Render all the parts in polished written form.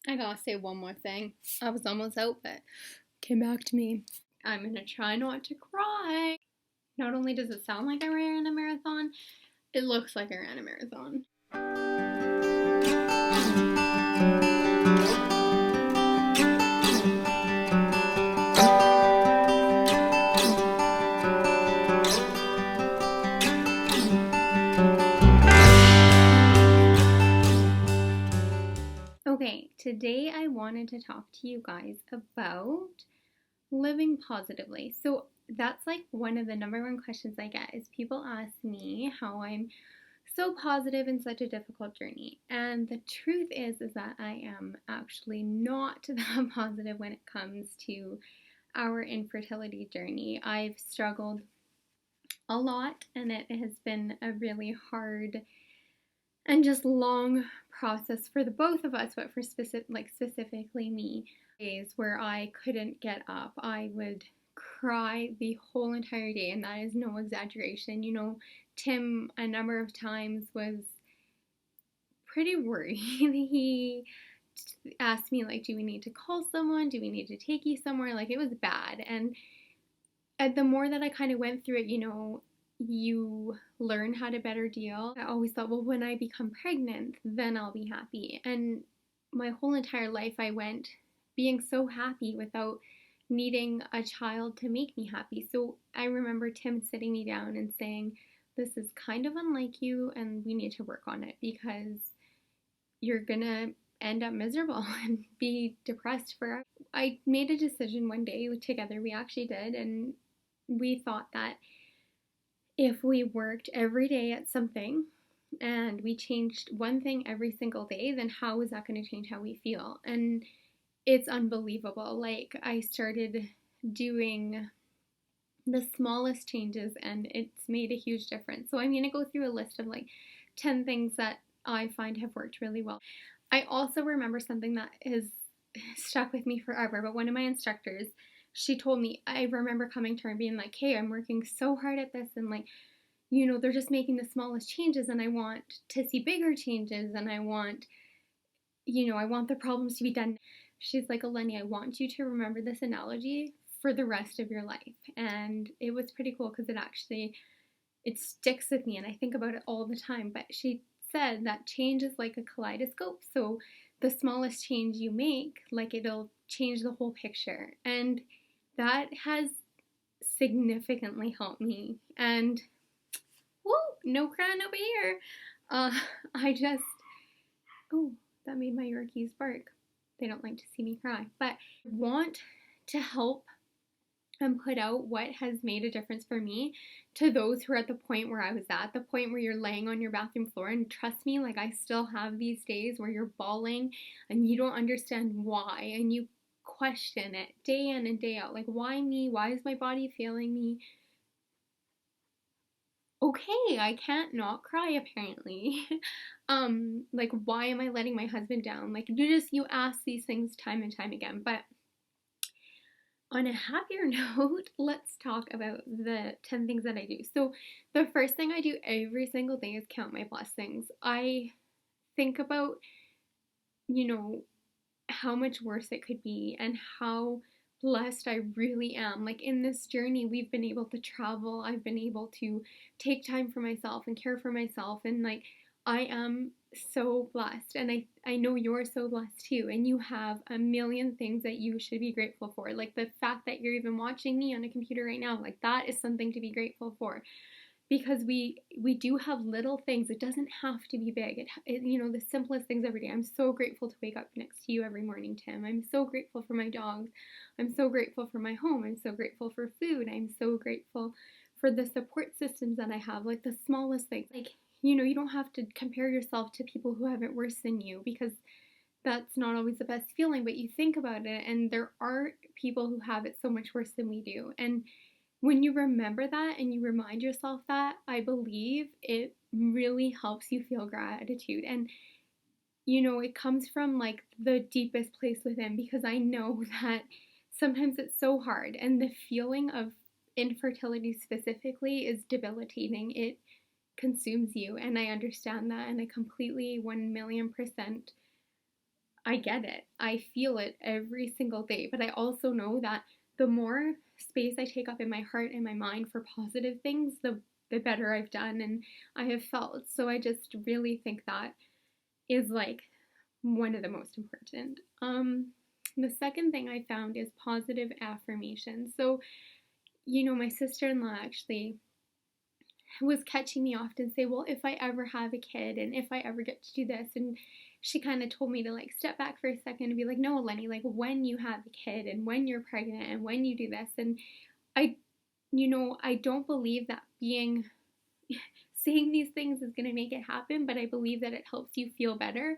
I gotta say one more thing. I was almost out, but came back to me. I'm gonna try not to cry. Not only does it sound like I ran a marathon, it looks like I ran a marathon. Okay, today I wanted to talk to you guys about living positively. So that's like one of the number one questions I get is people ask me how I'm so positive in such a difficult journey. And the truth is that I am actually not that positive when it comes to our infertility journey. I've struggled a lot and it has been a really hard and just long process for the both of us, but for specifically me. Days where I couldn't get up, I would cry the whole entire day, and that is no exaggeration. Tim a number of times was pretty worried. He asked me, like, do we need to call someone? Do we need to take you somewhere? Like, it was bad. And the more that I kind of went through it, you learn how to better deal. I always thought, well, when I become pregnant, then I'll be happy. And my whole entire life, I went being so happy without needing a child to make me happy. So I remember Tim sitting me down and saying, this is kind of unlike you, and we need to work on it because you're gonna end up miserable and be depressed forever. I made a decision one day together, we actually did, and we thought that if we worked every day at something and we changed one thing every single day, then how is that going to change how we feel? And it's unbelievable. Like, I started doing the smallest changes and it's made a huge difference. So I'm going to go through a list of like 10 things that I find have worked really well. I also remember something that has stuck with me forever, but one of my instructors, she told me, I remember coming to her and being like, hey, I'm working so hard at this, and like, they're just making the smallest changes, and I want to see bigger changes, and I want the problems to be done. She's like, Eleni, I want you to remember this analogy for the rest of your life. And it was pretty cool because it sticks with me and I think about it all the time. But she said that change is like a kaleidoscope. So the smallest change you make, like, it'll change the whole picture. And that has significantly helped me. And woo, no crying over here. I just, oh, that made my Yorkies bark. They don't like to see me cry. But I want to help and put out what has made a difference for me to those who are at the point where I was at, the point where you're laying on your bathroom floor. And trust me, like, I still have these days where you're bawling and you don't understand why, and you question it day in and day out. Like, why me? Why is my body failing me? Okay, I can't not cry apparently. Like, why am I letting my husband down? Like, you ask these things time and time again. But on a happier note, let's talk about the 10 things that I do. So the first thing I do every single day is count my blessings. I think about, how much worse it could be and how blessed I really am. Like, in this journey, we've been able to travel. I've been able to take time for myself and care for myself. And like, I am so blessed. And I know you're so blessed too. And you have a million things that you should be grateful for. Like, the fact that you're even watching me on a computer right now, like, that is something to be grateful for. Because we do have little things. It doesn't have to be big. The simplest things every day. I'm so grateful to wake up next to you every morning, Tim. I'm so grateful for my dogs. I'm so grateful for my home. I'm so grateful for food. I'm so grateful for the support systems that I have. Like, the smallest things. Like, you don't have to compare yourself to people who have it worse than you, because that's not always the best feeling. But you think about it, and there are people who have it so much worse than we do. And when you remember that and you remind yourself that, I believe it really helps you feel gratitude. And, it comes from like the deepest place within, because I know that sometimes it's so hard. And the feeling of infertility specifically is debilitating. It consumes you. And I understand that. And I completely 1,000,000% I get it. I feel it every single day. But I also know that the more space I take up in my heart and my mind for positive things, the better I've done and I have felt. So I just really think that is like one of the most important. The second thing I found is positive affirmation. So, my sister-in-law actually was catching me often say, well, if I ever have a kid and if I ever get to do this, and she kind of told me to like step back for a second and be like, no, Lenny, like when you have a kid and when you're pregnant and when you do this, and I, I don't believe that being saying these things is going to make it happen, but I believe that it helps you feel better.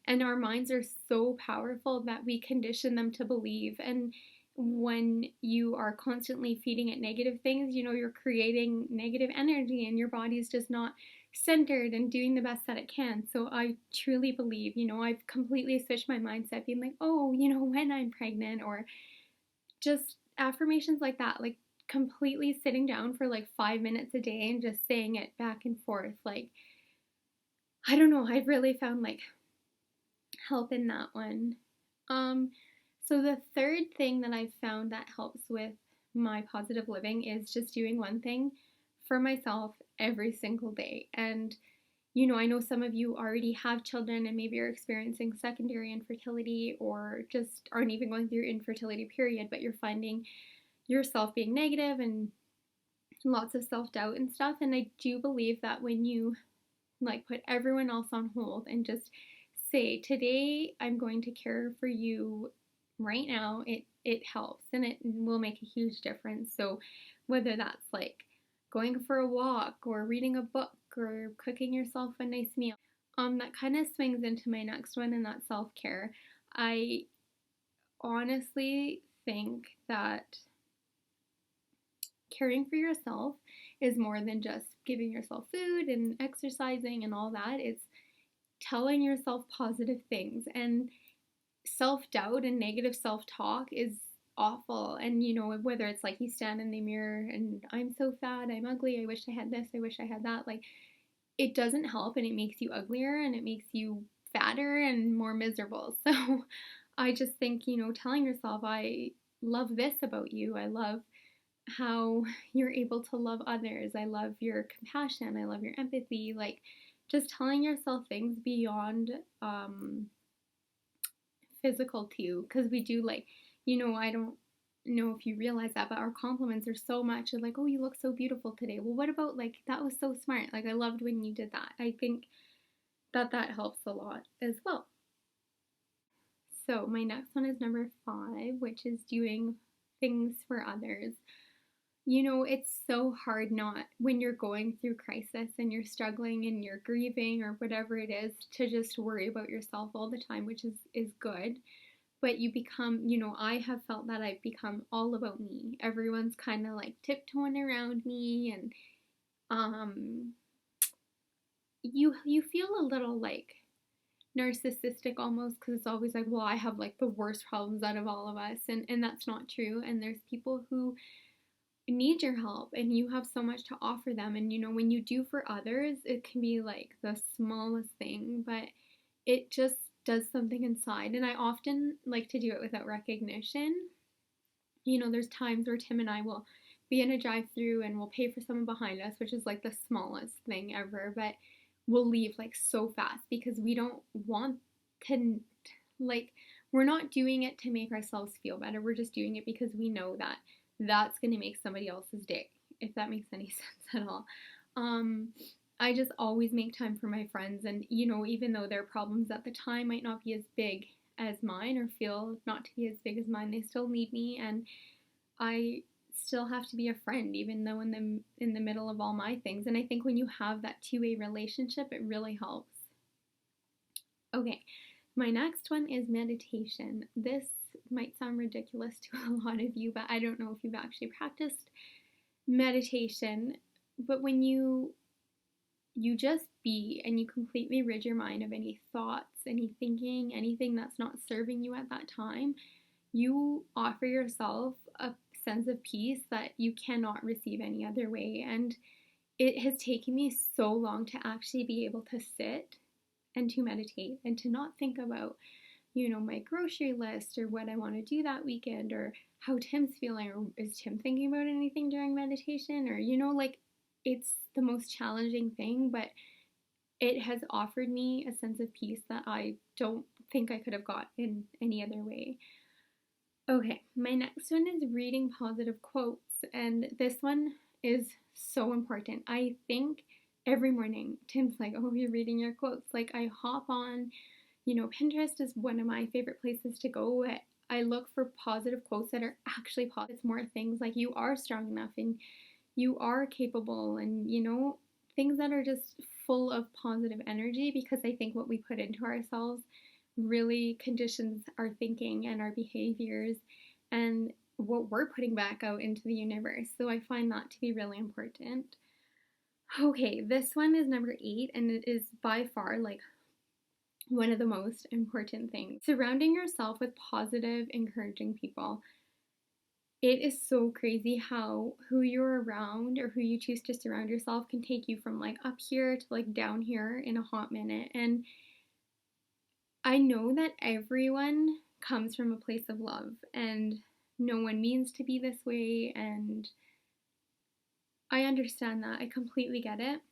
And our minds are so powerful that we condition them to believe. And when you are constantly feeding it negative things, you're creating negative energy and your body's just not centered and doing the best that it can. So I truly believe, I've completely switched my mindset being like, oh, when I'm pregnant, or just affirmations like that, like completely sitting down for like 5 minutes a day and just saying it back and forth. Like, I don't know, I've really found like help in that one. Um, so the third thing that I've found that helps with my positive living is just doing one thing for myself every single day. And I know some of you already have children and maybe you're experiencing secondary infertility or just aren't even going through infertility period, but you're finding yourself being negative and lots of self-doubt and stuff. And I do believe that when you like put everyone else on hold and just say, today I'm going to care for you right now, it helps and it will make a huge difference. So whether that's like going for a walk or reading a book or cooking yourself a nice meal, that kind of swings into my next one, and that's self-care. I honestly think that caring for yourself is more than just giving yourself food and exercising and all that. It's telling yourself positive things, and self-doubt and negative self-talk is awful. And whether it's like you stand in the mirror and I'm so fat, I'm ugly, I wish I had this, I wish I had that, like it doesn't help and it makes you uglier and it makes you fatter and more miserable. So I just think, telling yourself, I love this about you, I love how you're able to love others, I love your compassion, I love your empathy, like just telling yourself things beyond physical too, because we do like, I don't know if you realize that, but our compliments are so much of like, oh, you look so beautiful today. Well, what about like, that was so smart, like I loved when you did that. I think that helps a lot as well. So my next one is number 5, which is doing things for others. It's so hard not when you're going through crisis and you're struggling and you're grieving or whatever it is to just worry about yourself all the time, which is good. But you become, I have felt that I've become all about me. Everyone's kind of like tiptoeing around me, and um you feel a little like narcissistic almost, because it's always like, well, I have like the worst problems out of all of us, and that's not true. And there's people who need your help and you have so much to offer them. And when you do for others, it can be like the smallest thing, but it just does something inside. And I often like to do it without recognition. There's times where Tim and I will be in a drive-through and we'll pay for someone behind us, which is like the smallest thing ever, but we'll leave like so fast because we don't want to, like, we're not doing it to make ourselves feel better. We're just doing it because we know that that's going to make somebody else's day, if that makes any sense at all. I just always make time for my friends, and even though their problems at the time might not be as big as mine or feel not to be as big as mine, they still need me, and I still have to be a friend even though in the middle of all my things. And I think when you have that two-way relationship, it really helps. Okay, my next one is meditation. This might sound ridiculous to a lot of you, but I don't know if you've actually practiced meditation. But when you just be and you completely rid your mind of any thoughts, any thinking, anything that's not serving you at that time, you offer yourself a sense of peace that you cannot receive any other way. And it has taken me so long to actually be able to sit and to meditate and to not think about my grocery list or what I want to do that weekend or how Tim's feeling or is Tim thinking about anything during meditation or, like it's the most challenging thing, but it has offered me a sense of peace that I don't think I could have got in any other way. Okay, my next one is reading positive quotes, and this one is so important. I think every morning Tim's like, "Oh, you're reading your quotes." Like I hop on, Pinterest is one of my favorite places to go. I look for positive quotes that are actually positive. It's more things like you are strong enough and you are capable and, things that are just full of positive energy because I think what we put into ourselves really conditions our thinking and our behaviors and what we're putting back out into the universe. So I find that to be really important. Okay, this one is number 8, and it is by far like one of the most important things. Surrounding yourself with positive, encouraging people. It is so crazy how who you're around or who you choose to surround yourself can take you from like up here to like down here in a hot minute. And I know that everyone comes from a place of love and no one means to be this way. And I understand that. I completely get it.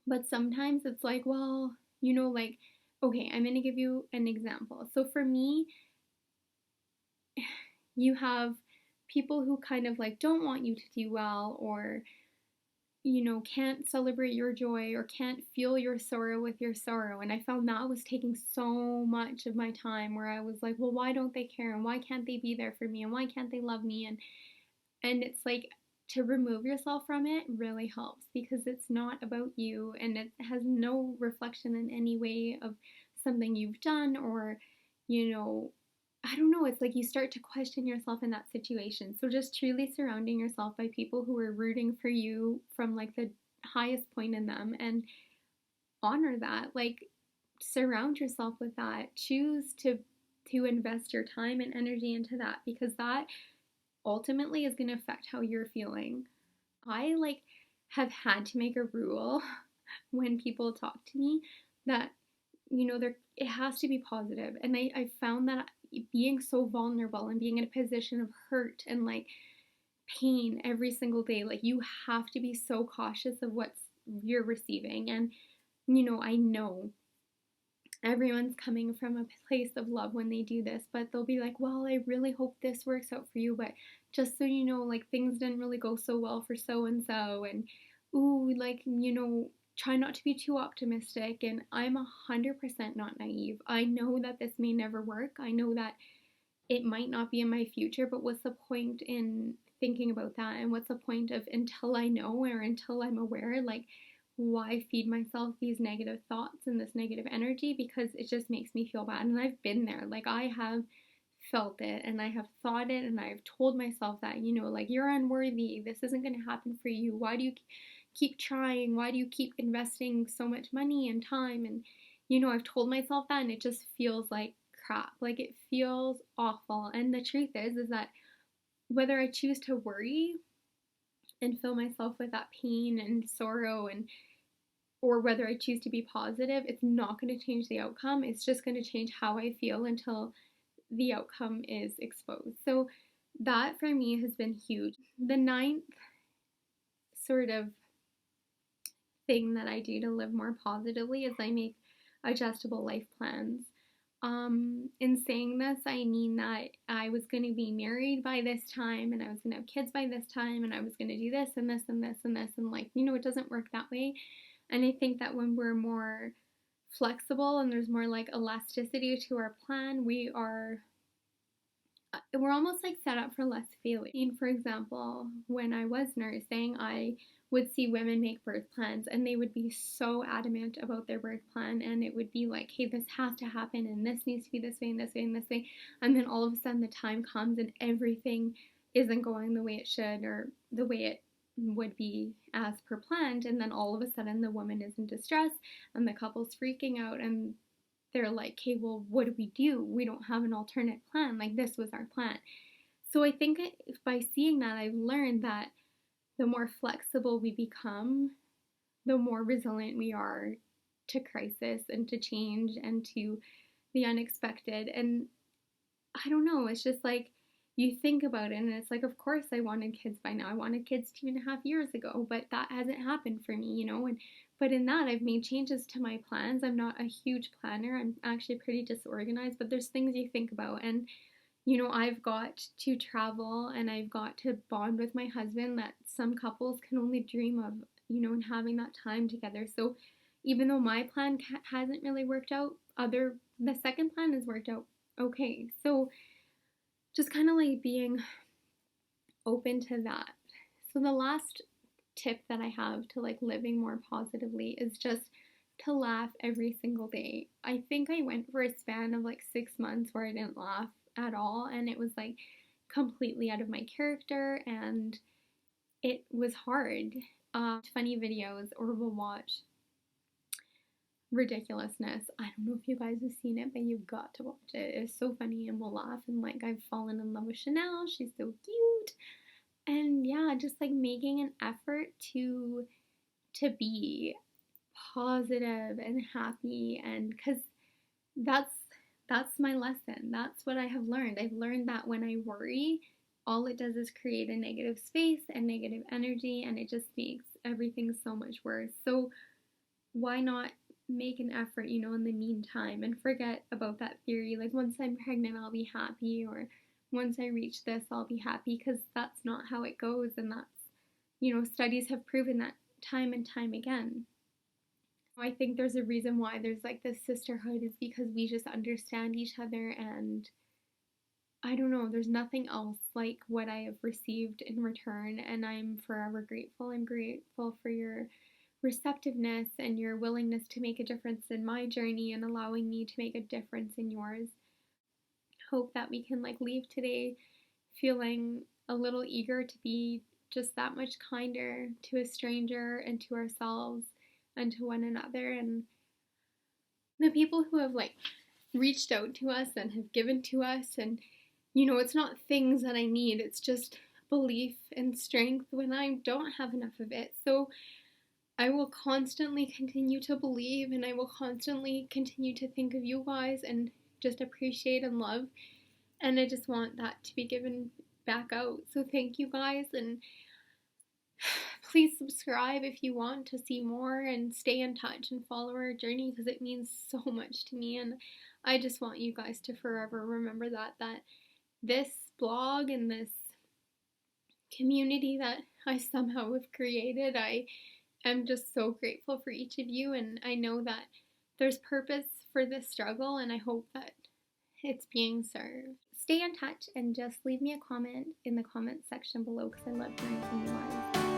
But sometimes it's like, well, like, okay, I'm going to give you an example. So for me, you have people who kind of like don't want you to do well or can't celebrate your joy or can't feel your sorrow with your sorrow. And I found that was taking so much of my time where I was like, well, why don't they care? And why can't they be there for me? And why can't they love me? And it's like to remove yourself from it really helps because it's not about you and it has no reflection in any way of something you've done or, I don't know, it's like you start to question yourself in that situation. So just truly surrounding yourself by people who are rooting for you from like the highest point in them and honor that. Like surround yourself with that. Choose to invest your time and energy into that because that ultimately is going to affect how you're feeling. I like have had to make a rule when people talk to me that there it has to be positive. And I found that being so vulnerable and being in a position of hurt and like pain every single day, like you have to be so cautious of what you're receiving. And I know everyone's coming from a place of love when they do this, but they'll be like, well, I really hope this works out for you, but just so you know, like things didn't really go so well for so and so, and ooh, like, try not to be too optimistic. And I'm 100% not naive. I know that this may never work. I know that it might not be in my future, but what's the point in thinking about that? And what's the point of until I know or until I'm aware, like, why feed myself these negative thoughts and this negative energy? Because it just makes me feel bad. And I've been there. Like, I have felt it and I have thought it and I've told myself that, like, you're unworthy. This isn't going to happen for you. Why do you keep trying? Why do you keep investing so much money and time? And, I've told myself that and it just feels like crap. Like, it feels awful. And the truth is that whether I choose to worry and fill myself with that pain and sorrow and or whether I choose to be positive, it's not going to change the outcome. It's just going to change how I feel until the outcome is exposed. So that for me has been huge. The ninth sort of thing that I do to live more positively is I make adjustable life plans. In saying this, I mean that I was going to be married by this time and I was going to have kids by this time and I was going to do this and this and this and this. And like, it doesn't work that way. And I think that when we're more flexible and there's more like elasticity to our plan, we're almost like set up for less failure. For example, when I was nursing, I would see women make birth plans and they would be so adamant about their birth plan and it would be like, hey, this has to happen and this needs to be this way and this way and this way. And then all of a sudden the time comes and everything isn't going the way it should or the way it would be as per planned. And then all of a sudden the woman is in distress and the couple's freaking out and they're like, okay, well, what do we do? We don't have an alternate plan. Like, this was our plan. So I think by seeing that, I've learned that the more flexible we become, the more resilient we are to crisis and to change and to the unexpected. And I don't know, it's just like you think about it and it's like, of course I wanted kids by now. I wanted kids 2.5 years ago, but that hasn't happened for me, you know. And but in that I've made changes to my plans. I'm not a huge planner. I'm actually pretty disorganized, but there's things you think about. And you know, I've got to travel and I've got to bond with my husband that some couples can only dream of, you know, and having that time together. So even though my plan hasn't really worked out, the second plan has worked out okay. So just kind of like being open to that. So the last tip that I have to like living more positively is just to laugh every single day. I think I went for a span of like 6 months where I didn't laugh at all, and it was like completely out of my character, and it was hard. Funny videos, or we'll watch ridiculousness. I don't know if you guys have seen it, but you've got to watch it. It's so funny, and we'll laugh. And like, I've fallen in love with Chanel. She's so cute. And yeah, just like making an effort to be positive and happy, and because that's that's my lesson. That's what I have learned. I've learned that when I worry, all it does is create a negative space and negative energy, and it just makes everything so much worse. So why not make an effort, you know, in the meantime, and forget about that theory like once I'm pregnant I'll be happy, or once I reach this I'll be happy, because that's not how it goes. And that's, you know, studies have proven that time and time again. I think there's a reason why there's like this sisterhood, is because we just understand each other. And I don't know, there's nothing else like what I have received in return, and I'm forever grateful. I'm grateful for your receptiveness and your willingness to make a difference in my journey and allowing me to make a difference in yours. Hope that we can like leave today feeling a little eager to be just that much kinder to a stranger and to ourselves and to one another. And the people who have like reached out to us and have given to us, and you know, it's not things that I need, it's just belief and strength when I don't have enough of it. So I will constantly continue to believe, and I will constantly continue to think of you guys and just appreciate and love. And I just want that to be given back out. So thank you guys, and please subscribe if you want to see more, and stay in touch and follow our journey, because it means so much to me. And I just want you guys to forever remember that this blog and this community that I somehow have created, I am just so grateful for each of you, and I know that there's purpose for this struggle, and I hope that it's being served. Stay in touch and just leave me a comment in the comment section below, because I love hearing from you guys.